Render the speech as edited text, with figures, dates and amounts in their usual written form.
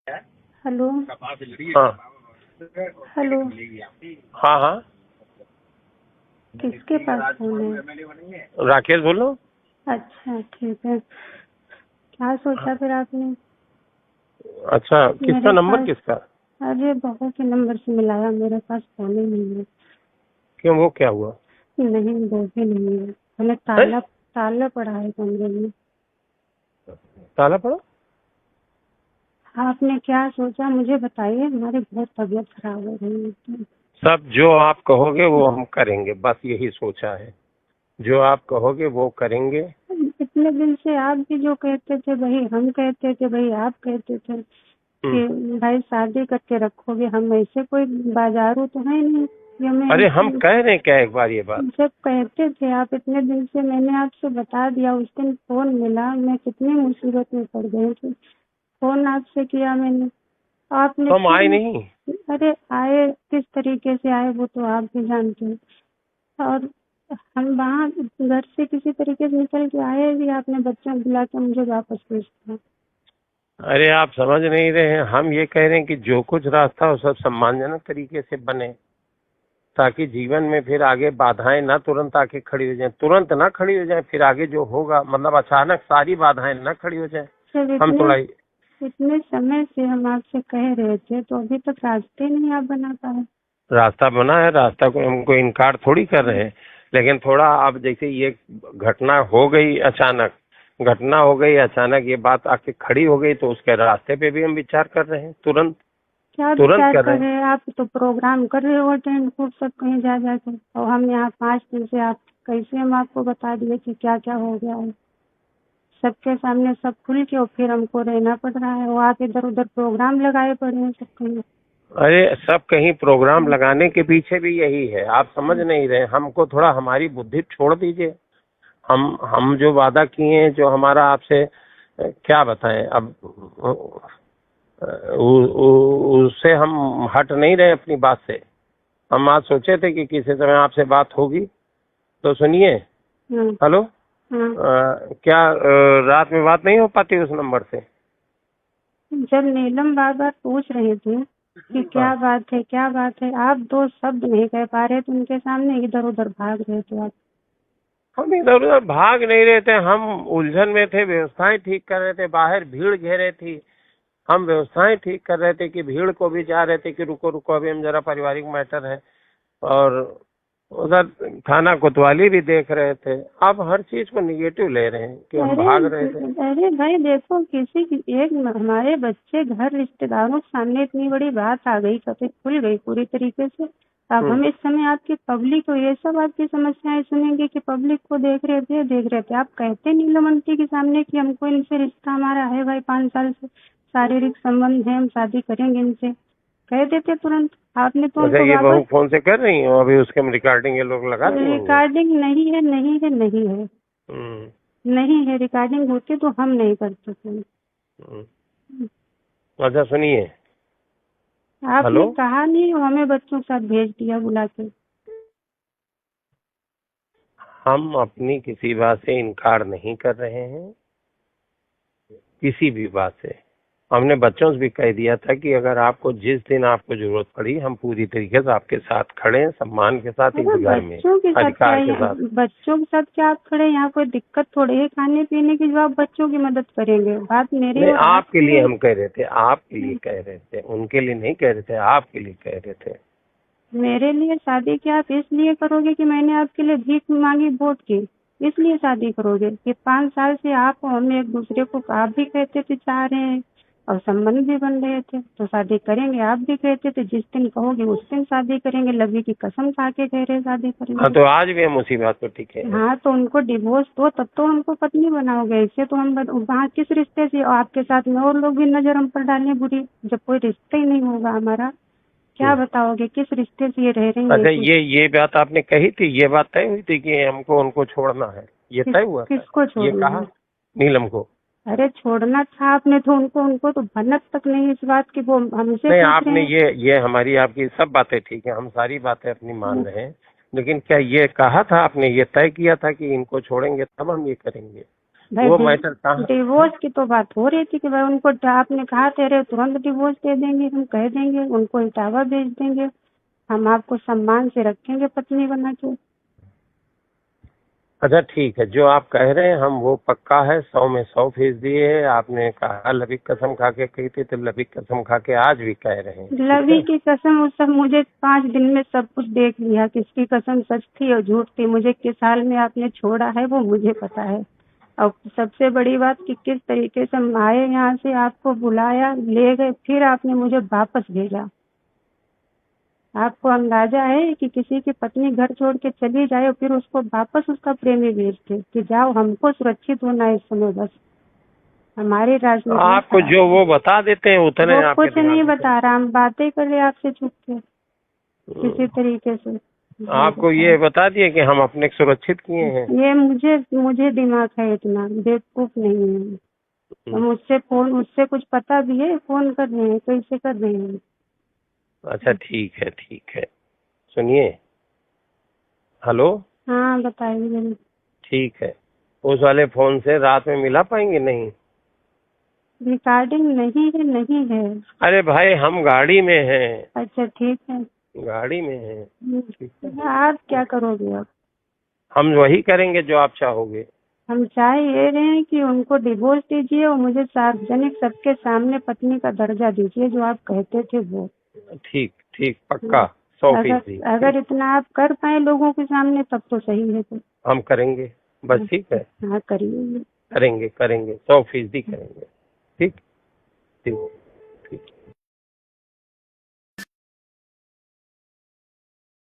Hello. हाँ hello. हाँ हाँ, किसके पास फोन है? राकेश बोलो। अच्छा ठीक है। क्या सोचा फिर आपने? अच्छा, किसका मेरे नंबर पास किसका? अरे बहू के नंबर से मिलाया, मेरे पास फोन ही नहीं है। क्यों, वो क्या हुआ? नहीं, वो भी नहीं है। मैंने है? ताला ताला पड़ा है कमरे में। ताला पड़ा? आपने क्या सोचा मुझे बताइए, हमारी बहुत तबीयत खराब हो रही है। सब जो आप कहोगे वो हम करेंगे, बस यही सोचा है। जो आप कहोगे वो करेंगे। इतने दिन से आप भी जो कहते थे वही हम कहते थे, वही आप कहते थे हम्म। कि भाई शादी करके रखोगे। हम ऐसे कोई बाजारू तो है नहीं कि अरे हम हमें कह रहे हैं क्या एक बार ये बात? जब कहते थे आप इतने दिन से, मैंने आपसे बता दिया। उस दिन फोन मिला, मैं कितनी मुसीबत में पड़ गई थी। फोन आपसे किया मैंने, आपने हम फिर आए नहीं। अरे आए किस तरीके से आए वो तो आप भी जानते हैं। और हम वहाँ घर से किसी तरीके से निकल के आए भी, आपने बच्चों बुला के मुझे वापस भेज दिया। अरे आप समझ नहीं रहे हैं, हम ये कह रहे हैं कि जो कुछ रास्ता हो सब सम्मानजनक तरीके से बने, ताकि जीवन में फिर आगे बाधाएं ना तुरंत आके खड़ी हो जाएं, तुरंत ना खड़ी हो जाएं, फिर आगे जो होगा मतलब अचानक सारी बाधाएं ना खड़ी हो जाएं। जब हम इतने थोड़ा इतने समय से हम आपसे कह रहे थे तो अभी तक रास्ते नहीं आप बना पाए। रास्ता बना है, रास्ता को हमको इनकार थोड़ी कर रहे हैं, लेकिन थोड़ा अब जैसे ये घटना हो गई अचानक, घटना हो गई अचानक, ये बात आके खड़ी हो गई, तो उसके रास्ते पे भी हम विचार कर रहे हैं, तुरंत क्या तुरंत विचार कर कर रहे हैं। रहे हैं आप? तो प्रोग्राम कर रहे हो अटेंड खूब सब कहीं जा जाके, और हम यहाँ 5 दिन से आप कैसे हम आपको बता दिए कि क्या क्या हो गया है सबके सामने सब खुल के, और फिर हमको रहना पड़ रहा है। वो आप इधर उधर प्रोग्राम लगाए पड़े हैं सब कहीं। अरे सब कहीं प्रोग्राम लगाने के पीछे भी यही है, आप समझ नहीं रहे। हमको थोड़ा हमारी बुद्धि छोड़ दीजिए। हम जो वादा किए हैं, जो हमारा आपसे क्या बताएं अब, उससे हम हट नहीं रहे अपनी बात से। हम आज सोचे थे कि किसी समय आपसे बात होगी, तो सुनिए। हाँ। हेलो। हाँ। क्या रात में बात नहीं हो पाती उस नंबर से? जब नीलम बार बार पूछ रहे थे कि क्या हाँ, बात है क्या बात है, आप दो शब्द नहीं कह पा रहे थे उनके सामने, इधर उधर भाग रहे थे आप। हम इधर उधर भाग नहीं रहे थे, हम उलझन में थे, व्यवस्थाएं ठीक कर रहे थे, बाहर भीड़ घेरे थी। हम व्यवस्थाएं ठीक कर रहे थे कि भीड़ को भी चाह रहे थे कि रुको रुको, अभी हम जरा पारिवारिक मैटर है, और उधर थाना कोतवाली भी देख रहे थे। अब हर चीज को निगेटिव ले रहे हैं कि हम अरे भाग रहे थे। अरे भाई देखो, किसी की एक हमारे बच्चे घर रिश्तेदारों के सामने इतनी बड़ी बात आ गई, कभी खुल गई पूरी तरीके से। अब हम्म। हम इस समय आपकी पब्लिक को ये सब आपकी समस्याएं सुनेंगे कि पब्लिक को देख रहे थे आप कहते नीलम आंटी के सामने कि हमको इनसे रिश्ता हमारा है भाई, 5 साल से शारीरिक संबंध है, हम शादी करेंगे इनसे, कह देते तुरंत। आपने तो अच्छा, हमको ये बहू वापस फोन से कर रही हो अभी, उसके हम रिकॉर्डिंग ये लोग लगा दिए होंगे। रिकॉर्डिंग नहीं है नहीं है नहीं है हम्म। नहीं है। रिकॉर्डिंग होती तो हम नहीं करते थे। हम्म। अच्छा सुनिए। हेलो। आपने कहा नहीं, हमें बच्चों के साथ भेज दिया बुला के। हम अपनी किसी बात से इनकार नहीं कर रहे हैं, किसी भी बात से। हमने बच्चों से भी कह दिया था कि अगर आपको जिस दिन आपको जरूरत पड़ी, हम पूरी तरीके से आपके साथ खड़े हैं, सम्मान के साथ, इस अरे घर में बच्चों के साथ क्या अधिकार के है? साथ। बच्चों के साथ क्या आप खड़े? यहाँ कोई दिक्कत थोड़ी है खाने पीने की जो आप बच्चों की मदद करेंगे। बात मेरी नहीं, और आपके आपकी लिए है। हम कह रहे थे, आपके लिए कह रहे थे, उनके लिए नहीं कह रहे थे, आपके लिए कह रहे थे। मेरे लिए शादी क्या आप इसलिए करोगे कि मैंने आपके लिए भीख मांगी वोट की, इसलिए शादी करोगे? कि 5 साल से आप और हम एक दूसरे को आप भी कहते थे चाह रहे हैं और संबंध भी बन रहे थे, तो शादी करेंगे। आप भी कहते थे जिस दिन कहोगे उस दिन शादी करेंगे, लवी की कसम खा के कह रहे शादी हाँ, करेंगे। तो आज भी हम उसी बात पर टिके हैं। हाँ तो उनको डिवोर्स दो तब तो हमको पत्नी बनाओगे, ऐसे तो हम वहाँ किस रिश्ते से? आपके साथ में और लोग भी नजर हम पर डालें बुरी, जब कोई रिश्ता ही नहीं होगा हमारा। क्या हम्म। बताओगे किस रिश्ते से ये रह रही है? अच्छा, ये बात आपने कही थी, ये बात तय हुई थी कि हमको उनको छोड़ना है, ये तय हुआ था? किसको ये छोड़ना कहा है? नीलम को? अरे छोड़ना था आपने तो उनको उनको तो भनक तक नहीं इस बात की, वो हमसे नहीं, पूछ रहे आपने हैं। ये हमारी आपकी सब बातें ठीक है, हम सारी बातें अपनी मान रहे हैं, लेकिन क्या ये कहा था आपने, ये तय किया था कि इनको छोड़ेंगे तब हम ये करेंगे? भाई वो मैटर कहाँ। डिवोर्स की तो बात हो रही थी कि भाई उनको आपने कहा तेरे तुरंत डिवोर्स दे देंगे, हम कह देंगे उनको इटावा भेज देंगे, हम आपको सम्मान से रखेंगे पत्नी बना के। अच्छा ठीक है, जो आप कह रहे हैं हम वो पक्का है, 100 में 100% है। आपने कहा लबी कसम खा के कही थी, तो लबी कसम खा के आज भी कह रहे हैं। लवी की कसम उस सब मुझे 5 दिन में सब कुछ देख लिया, किसकी कसम सच थी और झूठ थी, मुझे किस हाल में आपने छोड़ा है वो मुझे पता है। और सबसे बड़ी बात कि किस तरीके से हम आए यहाँ से, आपको बुलाया, ले गए, फिर आपने मुझे वापस भेजा। आपको अंदाजा है कि किसी की पत्नी घर छोड़ के चली जाए और फिर उसको वापस उसका प्रेमी भेजते कि जाओ, हमको सुरक्षित होना है इस समय, बस हमारी राजनीति आपको जो वो बता देते हैं उतने वो आपके कुछ नहीं दिमाग में। बता रहा, हम बातें कर रहे आपसे चुप के किसी तरीके से। आपको ये बता दिए कि हम अपने को सुरक्षित किए हैं। ये मुझे दिमाग है, इतना बेवकूफ नहीं है। तो मुझसे कुछ पता भी है, फोन कर रहे हैं, कैसे कर रहे हैं। अच्छा ठीक है ठीक है, सुनिए। हेलो। हाँ बताइए। ठीक है, उस वाले फोन से रात में मिला पाएंगे? नहीं। रिकॉर्डिंग नहीं है, नहीं है। अरे भाई हम गाड़ी में हैं। अच्छा ठीक है। गाड़ी में हैं। ठीक है, आप क्या करोगे अब? हम वही करेंगे जो आप चाहोगे। हम चाह ये रहे हैं कि उनको डिवोर्स दीजिए और मुझे सार्वजनिक सबके सामने पत्नी का दर्जा दीजिए जो आप कहते थे वो। ठीक ठीक, पक्का 100%। अगर इतना आप कर पाए लोगों के सामने तब तो सही है। तो हम करेंगे, बस ठीक है। हाँ करिए। करेंगे करेंगे 100% करेंगे। ठीक ठीक।